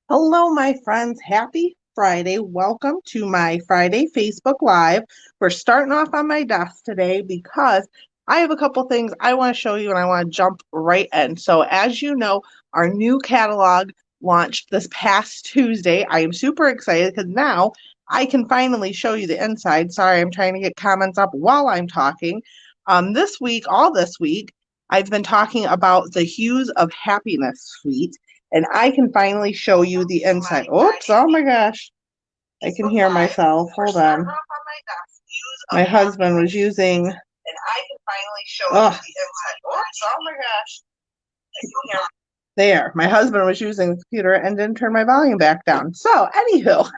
Hello, my friends. Happy Friday. Welcome to my Friday Facebook Live. We're starting off on my desk today because I have a couple things I want to show you and I want to jump right in. So, as you know, our new catalog launched this past Tuesday. I am super excited because now I can finally show you the inside. Sorry, I'm trying to get comments up while I'm talking. All this week, I've been talking about the Hues of Happiness Suite and I can finally show you the inside. Oops, oh my gosh. I can hear myself. Hold on. My husband was using. And I can finally show you the inside. Oops, oh my gosh. I can hear. There, my husband was using the computer and didn't turn my volume back down. So, anywho,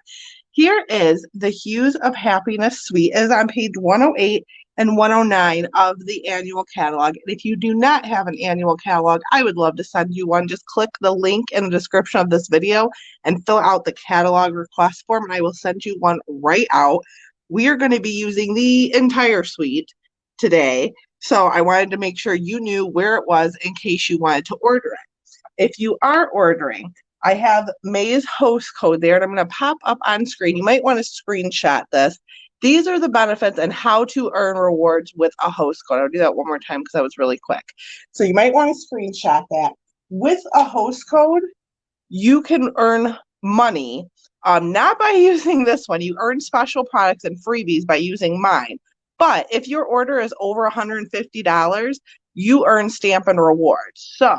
here is the Hues of Happiness Suite. It is on page 108 and 109 of the annual catalog. And if you do not have an annual catalog, I would love to send you one. Just click the link in the description of this video and fill out the catalog request form, and I will send you one right out. We are going to be using the entire suite today, so I wanted to make sure you knew where it was in case you wanted to order it. If you are ordering, I have May's host code there, and I'm going to pop up on screen. You might want to screenshot this. These are the benefits and how to earn rewards with a host code. I'll do that one more time because that was really quick. So you might want to screenshot that. With a host code, you can earn money, not by using this one. You earn special products and freebies by using mine. But if your order is over $150, you earn Stampin' Rewards. So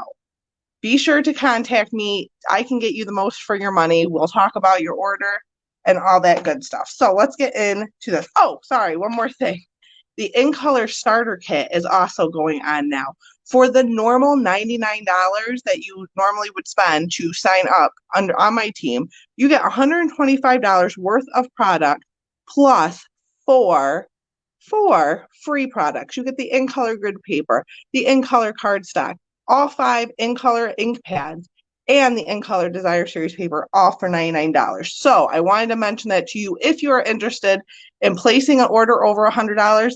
be sure to contact me. I can get you the most for your money. We'll talk about your order and all that good stuff. So let's get into this. Oh, sorry, one more thing. The In Color Starter Kit is also going on now. For the normal $99 that you normally would spend to sign up on my team, you get $125 worth of product plus four free products. You get the In Color grid paper, the In Color cardstock, all 5 In Color ink pads, and the In Color Desire Series paper, all for $99. So I wanted to mention that to you. If you are interested in placing an order over $100,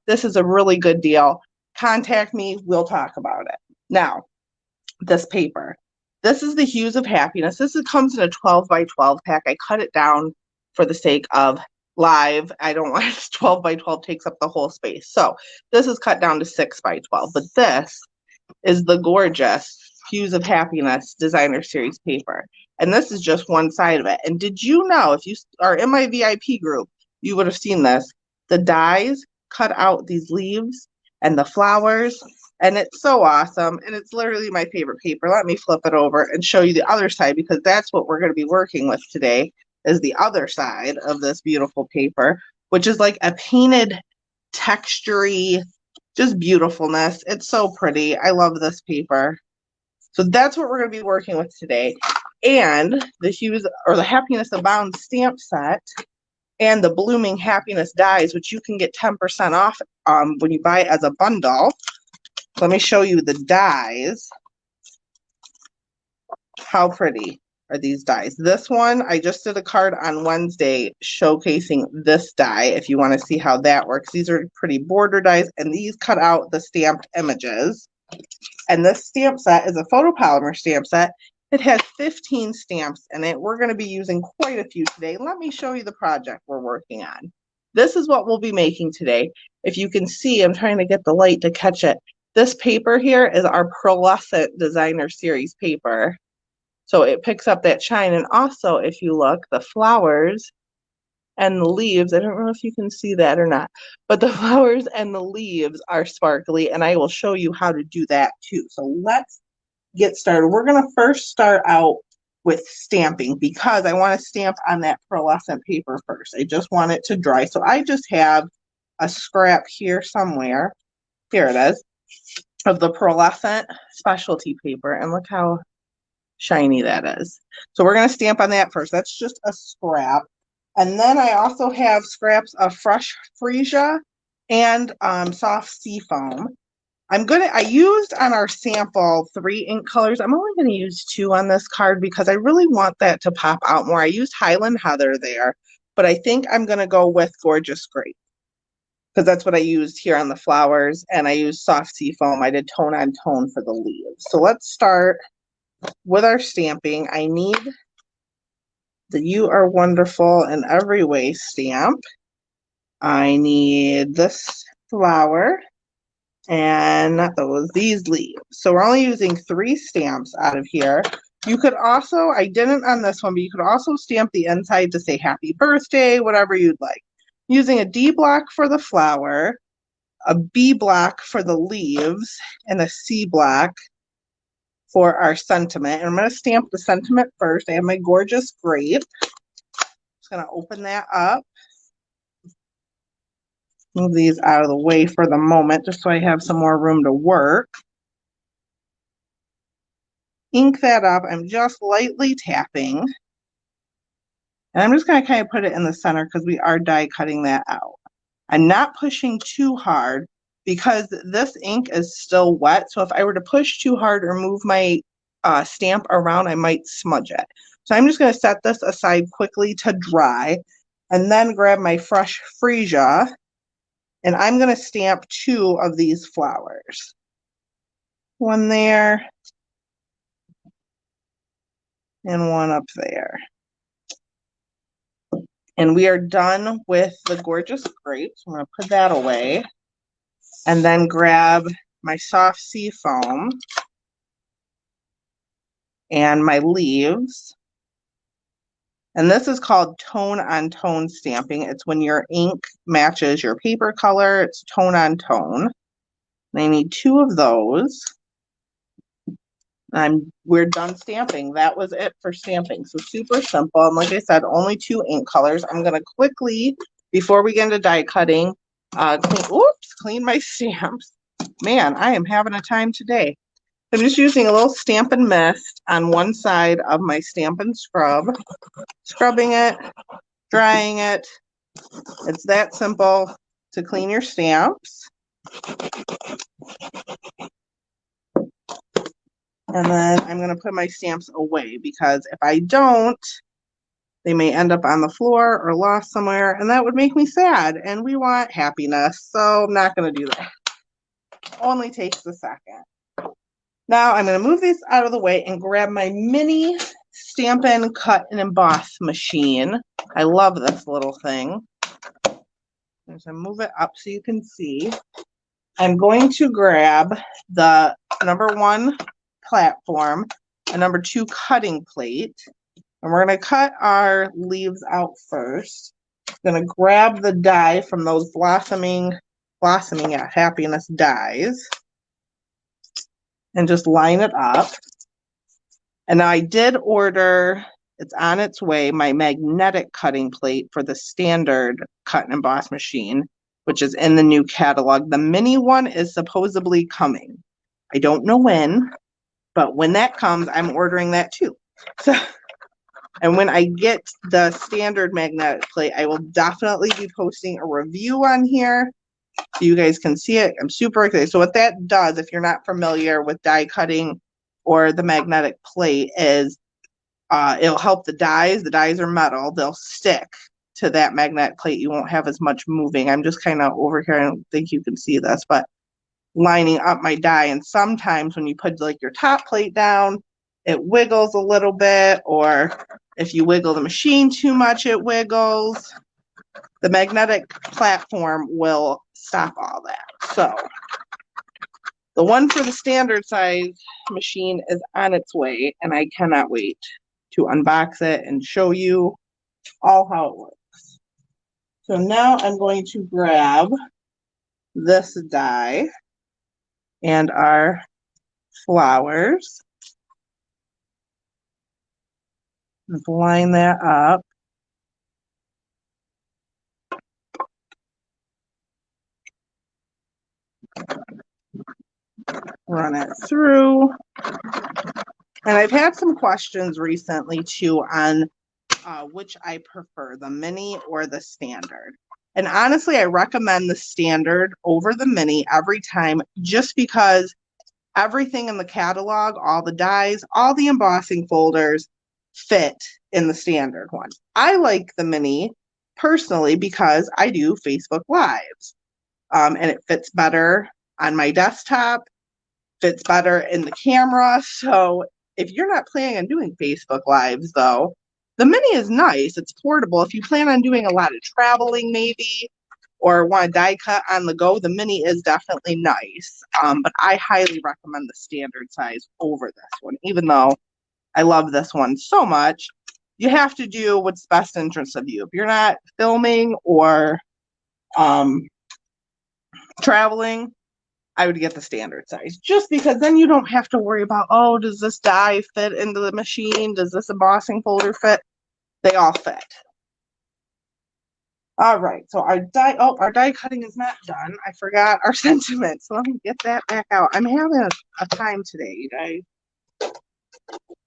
this is a really good deal. Contact me. We'll talk about it. Now, this paper. This is the Hues of Happiness. Comes in a 12 by 12 pack. I cut it down for the sake of live. I don't want 12 by 12 takes up the whole space. So this is cut down to 6 by 12. But this is the gorgeous Hues of Happiness Designer Series paper. And this is just one side of it. And did you know, if you are in my VIP group, you would have seen this. The dies cut out these leaves and the flowers, and it's so awesome. And it's literally my favorite paper. Let me flip it over and show you the other side, because that's what we're going to be working with today, is the other side of this beautiful paper, which is like a painted textury, just beautifulness. It's so pretty. I love this paper. So that's what we're going to be working with today. And the Hues or the Happiness Abound stamp set and the Blooming Happiness dies, which you can get 10% off when you buy it as a bundle. Let me show you the dies. How pretty are these dies? This one, I just did a card on Wednesday showcasing this die if you want to see how that works. These are pretty border dies, and these cut out the stamped images. And this stamp set is a photopolymer stamp set. It has 15 stamps in it. We're going to be using quite a few today. Let me show you the project we're working on. This is what we'll be making today. If you can see, I'm trying to get the light to catch it. This paper here is our Pearlescent Designer Series paper. So it picks up that shine. And also, if you look, the flowers and the leaves, I don't know if you can see that or not, but the flowers and the leaves are sparkly, and I will show you how to do that too. So let's get started. We're going to first start out with stamping, because I want to stamp on that pearlescent paper first. I just want it to dry. So I just have a scrap here somewhere. Here it is, of the pearlescent specialty paper, and look how shiny that is. So we're going to stamp on that first. That's just a scrap. And then I also have scraps of fresh freesia and soft seafoam. I used on our sample 3 ink colors. I'm only going to use 2 on this card because I really want that to pop out more. I used Highland Heather there, but I think I'm going to go with Gorgeous Grape because that's what I used here on the flowers, and I used soft seafoam. I did tone on tone for the leaves. So let's start with our stamping. I need the You Are Wonderful in Every Way stamp. I need this flower and not these leaves. So we're only using 3 stamps out of here. You could also, I didn't on this one, but you could also stamp the inside to say happy birthday, whatever you'd like. Using a D block for the flower, a B block for the leaves, and a C block for our sentiment. And I'm going to stamp the sentiment first. I have my gorgeous grape. Just going to open that up. Move these out of the way for the moment, just so I have some more room to work. Ink that up. I'm just lightly tapping. And I'm just going to kind of put it in the center because we are die cutting that out. I'm not pushing too hard because this ink is still wet. So if I were to push too hard or move my stamp around, I might smudge it. So I'm just going to set this aside quickly to dry and then grab my fresh freesia. And I'm going to stamp 2 of these flowers. One there and one up there. And we are done with the gorgeous grapes. I'm going to put that away. And then grab my soft sea foam and my leaves. And this is called tone on tone stamping. It's when your ink matches your paper color. It's tone on tone. And I need 2 of those. We're done stamping. That was it for stamping. So super simple. And like I said, only 2 ink colors. I'm going to quickly, before we get into die cutting, clean my stamps. Man, I am having a time today. I'm just using a little Stampin' Mist on one side of my Stampin' Scrub, scrubbing it, drying it. It's that simple to clean your stamps. And then I'm going to put my stamps away because if I don't, they may end up on the floor or lost somewhere, and that would make me sad. And we want happiness, so I'm not going to do that. Only takes a second. Now I'm going to move these out of the way and grab my mini Stampin' Cut and Emboss machine. I love this little thing. I'm going to move it up so you can see. I'm going to grab the number 1 platform, a number 2 cutting plate, and we're going to cut our leaves out first. I'm going to grab the die from those blossoming at happiness dies and just line it up. And now I did order, it's on its way, my magnetic cutting plate for the standard cut and emboss machine, which is in the new catalog. The mini one is supposedly coming. I don't know when, but when that comes, I'm ordering that too. So, and when I get the standard magnetic plate, I will definitely be posting a review on here so you guys can see it. I'm super excited. So what that does, if you're not familiar with die cutting or the magnetic plate, is it'll help the dies. The dies are metal. They'll stick to that magnetic plate. You won't have as much moving. I'm just kind of over here. I don't think you can see this, but lining up my die. And sometimes when you put like your top plate down, it wiggles a little bit, or if you wiggle the machine too much, it wiggles. The magnetic platform will stop all that. So the one for the standard size machine is on its way, and I cannot wait to unbox it and show you all how it works. So now I'm going to grab this die and our flowers. Let's line that up. Run it through. And I've had some questions recently too on which I prefer, the mini or the standard. And honestly, I recommend the standard over the mini every time, just because everything in the catalog, all the dies, all the embossing folders fit in the standard one. I like the mini personally because I do Facebook Lives, and it fits better on my desktop, fits better in the camera. So if you're not planning on doing Facebook Lives though, The mini is nice. It's portable. If you plan on doing a lot of traveling maybe, or want to die cut on the go, the mini is definitely nice. But I highly recommend the standard size over this one, even though I love this one so much. You have to do what's best interest of you. If you're not filming or traveling, I would get the standard size, just because then you don't have to worry about, oh, does this die fit into the machine? Does this embossing folder fit? They all fit. All right, so our die cutting is not done. I forgot our sentiment, so let me get that back out. I'm having a time today, you guys.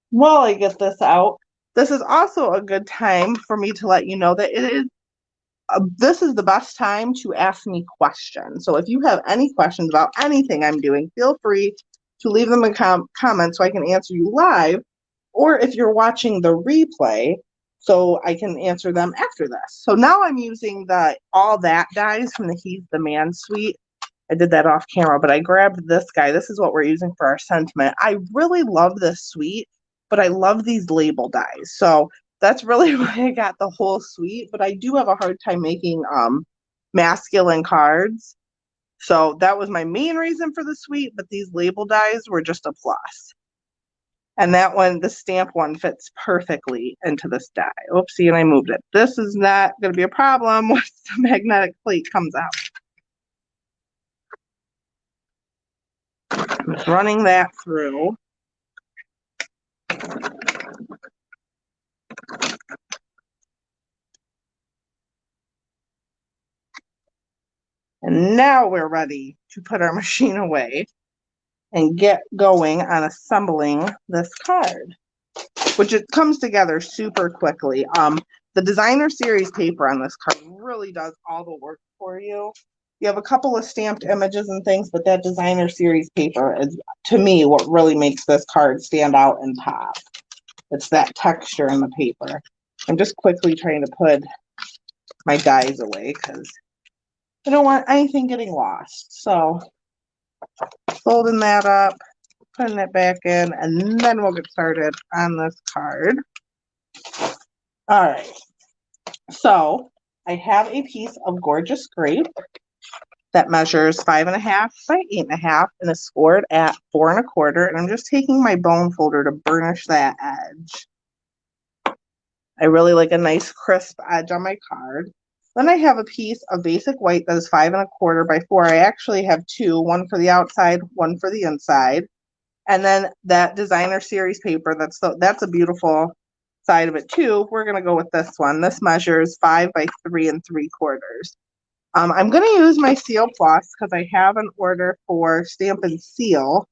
While I get this out, this is also a good time for me to let you know that this is the best time to ask me questions. So if you have any questions about anything I'm doing, feel free to leave them in comments so I can answer you live, or if you're watching the replay, so I can answer them after this. So now I'm using the All That dies from the He's the Man suite. I did that off camera, but I grabbed this guy. This is what we're using for our sentiment. I really love this suite, but I love these label dies. So that's really why I got the whole suite, but I do have a hard time making masculine cards. So that was my main reason for the suite, but these label dies were just a plus. And that one, the stamp one, fits perfectly into this die. Oopsie, and I moved it. This is not going to be a problem once the magnetic plate comes out. I'm just running that through. And now we're ready to put our machine away and get going on assembling this card, which it comes together super quickly. The designer series paper on this card really does all the work for you. You have a couple of stamped images and things, but that designer series paper is, to me, what really makes this card stand out and pop. It's that texture in the paper. I'm just quickly trying to put my dies away because I don't want anything getting lost. So folding that up, putting it back in, and then we'll get started on this card. All right. So I have a piece of gorgeous grape that measures 5.5 by 8.5 and is scored at 4 1/4. And I'm just taking my bone folder to burnish that edge. I really like a nice crisp edge on my card. Then I have a piece of basic white that is 5 1/4 by 4. I actually have two, one for the outside, one for the inside. And then that designer series paper, that's a beautiful side of it too. We're going to go with this one. This measures 5 by 3 3/4. I'm going to use my Seal Plus because I have an order for Stampin' Seal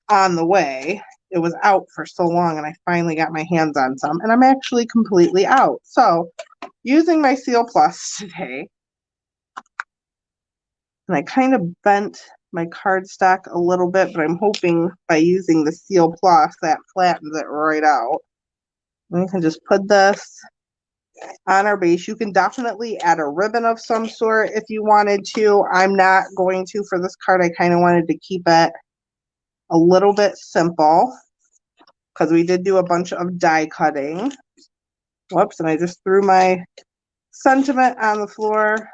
on the way. It was out for so long and I finally got my hands on some, and I'm actually completely out. So using my Seal Plus today, and I kind of bent my cardstock a little bit, but I'm hoping by using the Seal Plus that flattens it right out. And you can just put this on our base. You can definitely add a ribbon of some sort if you wanted to. I'm not going to for this card. I kind of wanted to keep it a little bit simple because we did do a bunch of die cutting. Whoops, and I just threw my sentiment on the floor.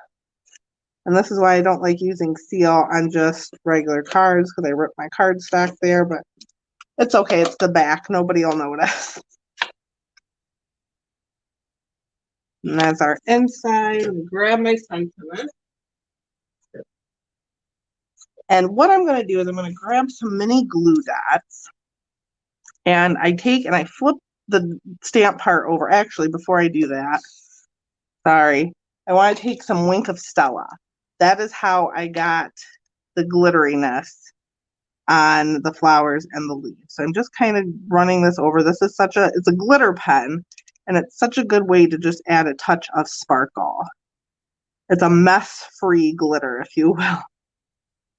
And this is why I don't like using seal on just regular cards, because I ripped my cardstock there, but it's okay. It's the back. Nobody will notice. And that's our inside. Let me grab my sentiment. And what I'm going to do is I'm going to grab some mini glue dots. And I take and I flip the stamp part over. Actually, before I do that, sorry, I want to take some Wink of Stella. That is how I got the glitteriness on the flowers and the leaves. So I'm just kind of running this over. This is it's a glitter pen, and it's such a good way to just add a touch of sparkle. It's a mess-free glitter, if you will.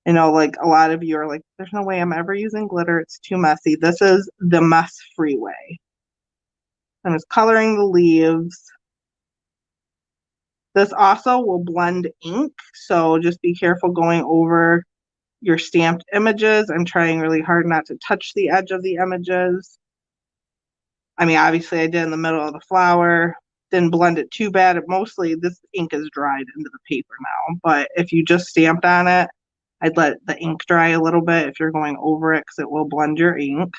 You know, like a lot of you are like, there's no way I'm ever using glitter. It's too messy. This is the mess-free way. I'm just coloring the leaves. This also will blend ink, so just be careful going over your stamped images. I'm trying really hard not to touch the edge of the images. I mean, obviously I did in the middle of the flower. Didn't blend it too bad. Mostly this ink is dried into the paper now. But if you just stamped on it, I'd let the ink dry a little bit if you're going over it because it will blend your ink.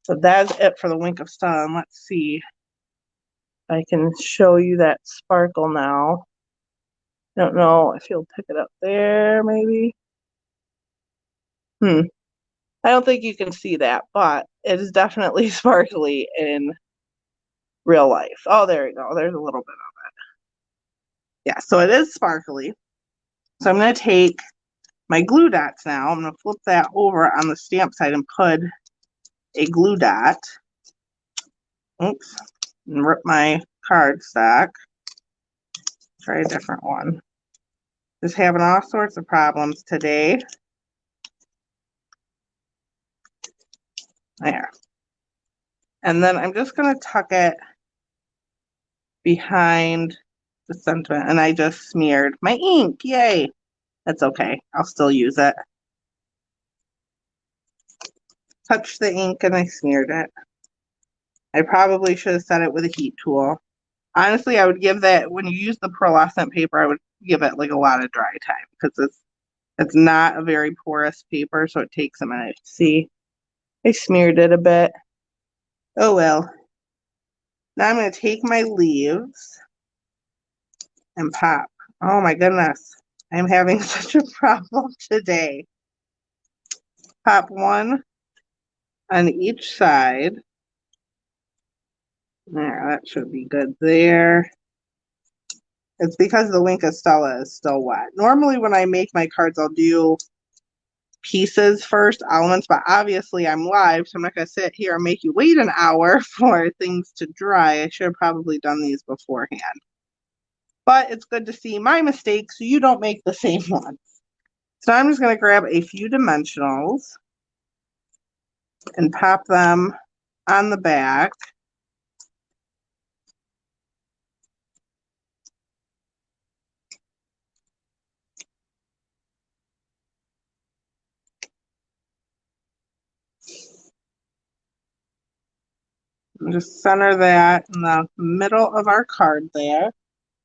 So that's it for the Wink of Sun. Let's see if I can show you that sparkle now. I don't know if you'll pick it up there, maybe. I don't think you can see that, but it is definitely sparkly in real life. Oh, there you go. There's a little bit of it. Yeah, so it is sparkly. So I'm going to take my glue dots now. I'm going to flip that over on the stamp side and put a glue dot. Oops. And rip my cardstock. Try a different one. Just having all sorts of problems today. There. And then I'm just going to tuck it behind the sentiment. And I just smeared my ink. Yay. That's okay. I'll still use it. Touched the ink and I smeared it. I probably should have set it with a heat tool. Honestly, I would give that, when you use the pearlescent paper, I would give it like a lot of dry time because it's not a very porous paper, so it takes a minute. See, I smeared it a bit. Oh well. Now I'm going to take my leaves and pop. Oh my goodness. I'm having such a problem today. Pop one on each side. There, that should be good there. It's because the Wink of Stella is still wet. Normally when I make my cards, I'll do pieces first, elements, but obviously I'm live, so I'm not going to sit here and make you wait an hour for things to dry. I should have probably done these beforehand. But it's good to see my mistakes so you don't make the same ones. So I'm just going to grab a few dimensionals and pop them on the back. And just center that in the middle of our card there.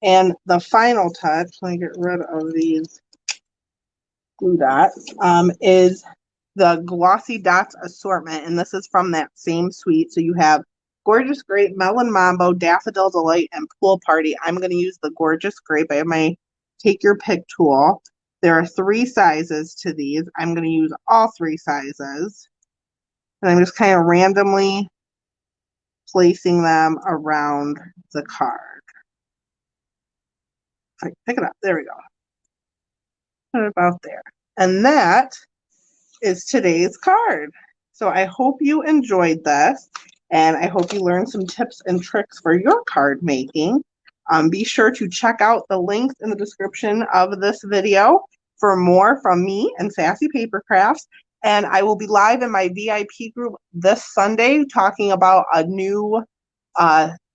And the final touch, let me get rid of these glue dots, is the Glossy Dots assortment. And this is from that same suite. So you have Gorgeous Grape, Melon Mambo, Daffodil Delight, and Pool Party. I'm going to use the Gorgeous Grape. I have my Take Your Pick tool. There are 3 sizes to these. I'm going to use all 3 sizes. And I'm just kind of randomly placing them around the card. Right, pick it up. There we go. Put it about there. And that is today's card. So I hope you enjoyed this, and I hope you learned some tips and tricks for your card making. Be sure to check out the links in the description of this video for more from me and Sassy Paper Crafts. And I will be live in my VIP group this Sunday talking about a new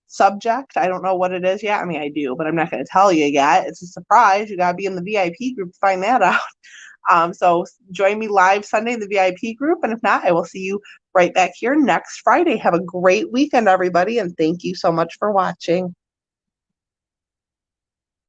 subject. I don't know what it is yet. I mean, I do, but I'm not going to tell you yet. It's a surprise. You got to be in the VIP group to find that out. So join me live Sunday in the VIP group. And if not, I will see you right back here next Friday. Have a great weekend, everybody. And thank you so much for watching.